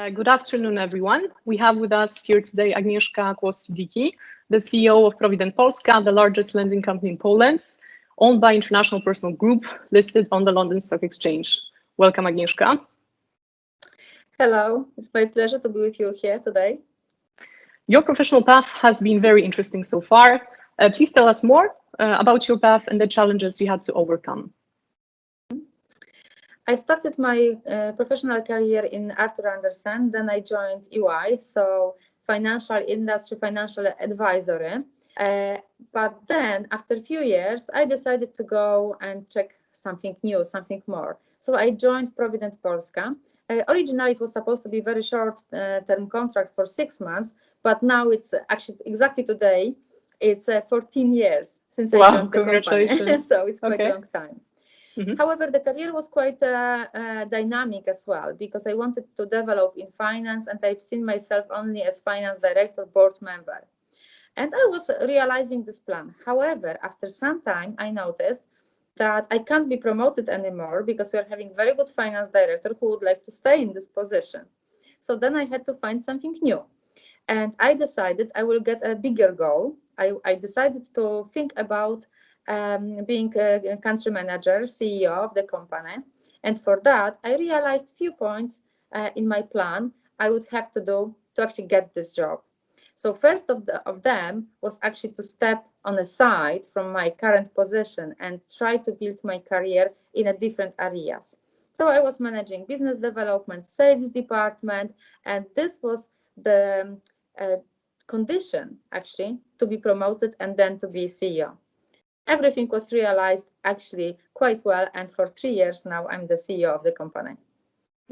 Good afternoon, everyone. We have with us here today Agnieszka Kłos-Sidicki, the CEO of Provident Polska, the largest lending company in Poland, owned by International Personal Group, listed on the London Stock Exchange. Welcome, Agnieszka. Hello, it's my pleasure to be with you here today. Your professional path has been very interesting so far. Please tell us more about your path and the challenges you had to overcome. I started my professional career in Arthur Andersen, then I joined EY, so financial industry, financial advisory. But then after a few years, I decided to go and check something new, something more. So I joined Provident Polska. Originally, it was supposed to be a very short-term contract for 6 months, but now it's actually exactly today, it's 14 years since I joined the company. So it's quite a long time. Mm-hmm. However, the career was quite dynamic as well, because I wanted to develop in finance, and I've seen myself only as finance director, board member. And I was realizing this plan. However, after some time, I noticed that I can't be promoted anymore because we are having very good finance director who would like to stay in this position. So then I had to find something new. And I decided I will get a bigger goal. I decided to think about being a country manager, CEO of the company. And for that, I realized a few points in my plan I would have to do to actually get this job. So first of them was actually to step on the side from my current position and try to build my career in a different areas. So I was managing business development, sales department, and this was the condition actually to be promoted and then to be CEO. Everything was realized actually quite well, and for 3 years now I'm the CEO of the company.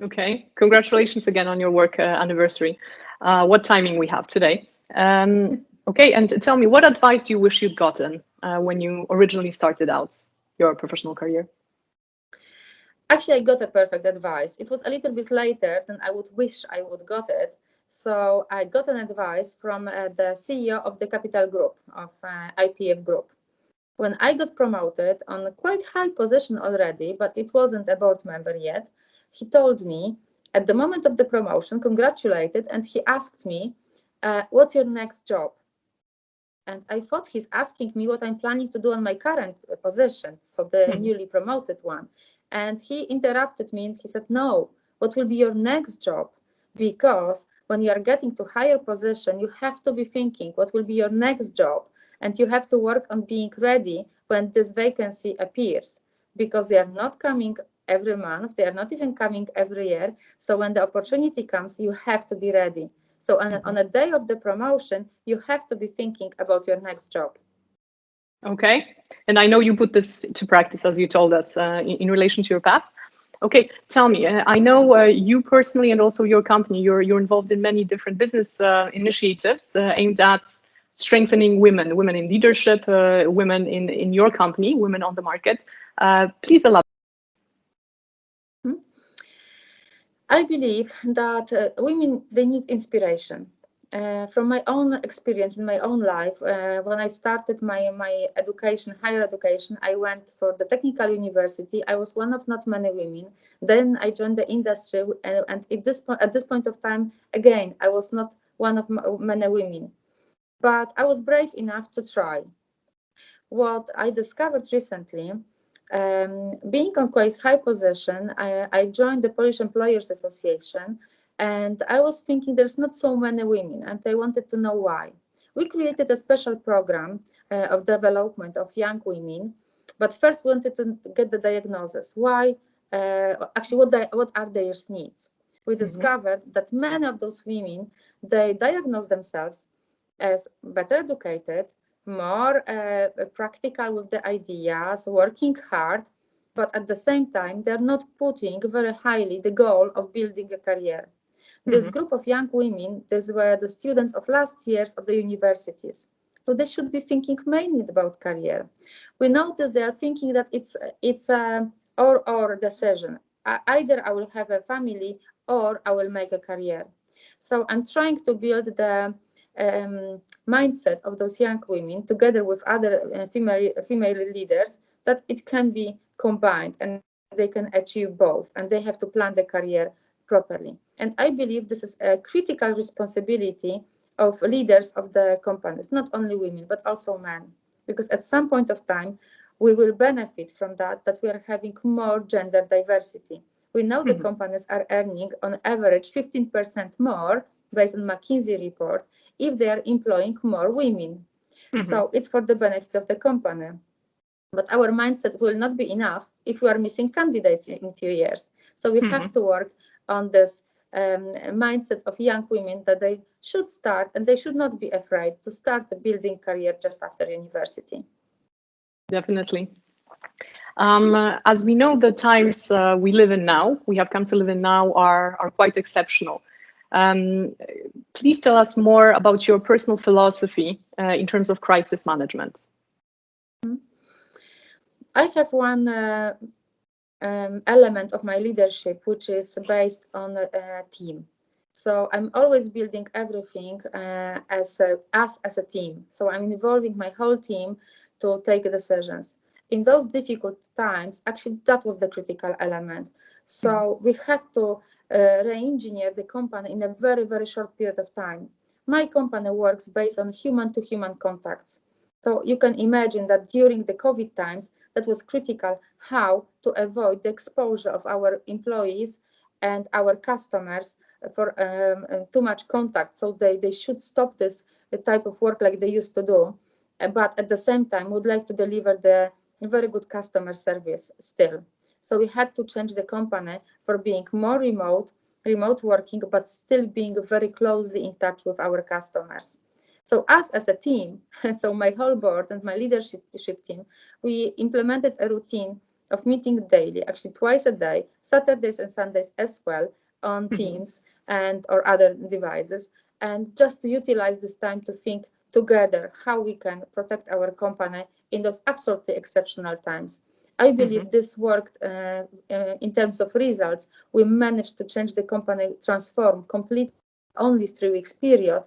Okay, congratulations again on your work anniversary. What timing we have today. Okay, and tell me, what advice do you wish you'd gotten when you originally started out your professional career? Actually, I got a perfect advice. It was a little bit later than I would wish I would got it. So I got an advice from the CEO of the Capital Group, of IPF Group. When I got promoted on a quite high position already, but it wasn't a board member yet, he told me at the moment of the promotion, congratulated, and he asked me, what's your next job? And I thought he's asking me what I'm planning to do on my current position, so the newly promoted one. And he interrupted me and he said, no, what will be your next job? Because when you are getting to higher position, you have to be thinking what will be your next job. And you have to work on being ready when this vacancy appears, because they are not coming every month, they are not even coming every year. So when the opportunity comes, you have to be ready. So on a day of the promotion, you have to be thinking about your next job. Okay, and I know you put this to practice, as you told us, in relation to your path. Okay, tell me, I know you personally and also your company, you're involved in many different business initiatives aimed at strengthening women in leadership, women in your company, women on the market. Please elaborate. I believe that women, they need inspiration. From my own experience in my own life, when I started my education, higher education, I went for the technical university. I was one of not many women. Then I joined the industry, and at this point of time, again, I was not one of many women. But I was brave enough to try. What I discovered recently, being on quite high position, I joined the Polish Employers Association, and I was thinking there's not so many women, and I wanted to know why. We created a special program of development of young women, but first we wanted to get the diagnosis. Why? Actually, what are their needs? We discovered that many of those women, they diagnose themselves as better educated, more practical with the ideas, working hard, but at the same time, they're not putting very highly the goal of building a career. This group of young women, these were the students of last years of the universities. So they should be thinking mainly about career. We notice they are thinking that it's a or decision. Either I will have a family or I will make a career. So I'm trying to build the mindset of those young women together with other female leaders, that it can be combined and they can achieve both, and they have to plan the career properly. And I believe this is a critical responsibility of leaders of the companies, not only women, but also men. Because at some point of time, we will benefit from that we are having more gender diversity. We know the companies are earning on average 15% more based on McKinsey report if they are employing more women. So it's for the benefit of the company. But our mindset will not be enough if we are missing candidates in a few years. So we have to work on this mindset of young women that they should start and they should not be afraid to start a building career just after university. Definitely. As we know, the times we live in now, we have come to live in now, are quite exceptional. Please tell us more about your personal philosophy in terms of crisis management. I have one element of my leadership, which is based on a team. So I'm always building everything as a team. So I'm involving my whole team to take decisions. In those difficult times, actually, that was the critical element. So we had to re-engineer the company in a very, very short period of time. My company works based on human-to-human contacts. So you can imagine that during the COVID times, that was critical how to avoid the exposure of our employees and our customers for too much contact. So they should stop this type of work like they used to do. But at the same time, would like to deliver the very good customer service still. So we had to change the company for being more remote working, but still being very closely in touch with our customers. So us as a team, so my whole board and my leadership team, we implemented a routine of meeting daily, actually twice a day, Saturdays and Sundays as well, on Teams and or other devices, and just to utilize this time to think together how we can protect our company in those absolutely exceptional times. I believe this worked in terms of results. We managed to change the company, transform completely only 3 weeks period.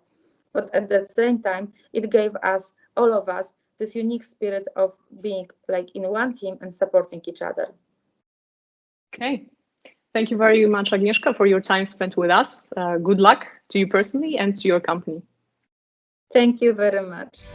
But at the same time, it gave us, all of us, this unique spirit of being like in one team and supporting each other. Okay. Thank you very much, Agnieszka, for your time spent with us. Good luck to you personally and to your company. Thank you very much.